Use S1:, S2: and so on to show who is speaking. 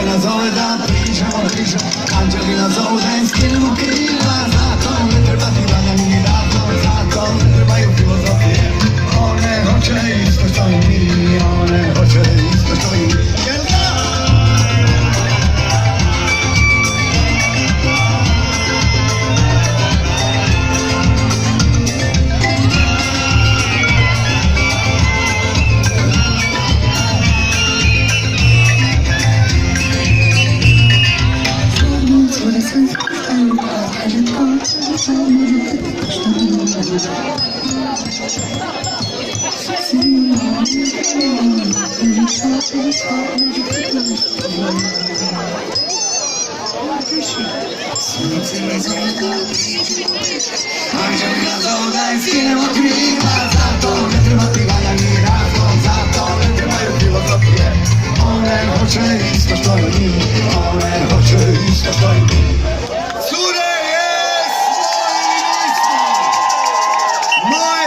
S1: Angelina Zolda, priča Angelina Zolda je stil ukrila. Zato ne treba divanja ni razno, zato ne trebaju filozofije. One hoće isto što i mi, one hoće isto što i mi. Angelina Zolda je stil ukrila. Zato ne treba divanja ni razlog, zato ne trebaju filozofije. One hoće isto što i mi, one hoće isto što i mi.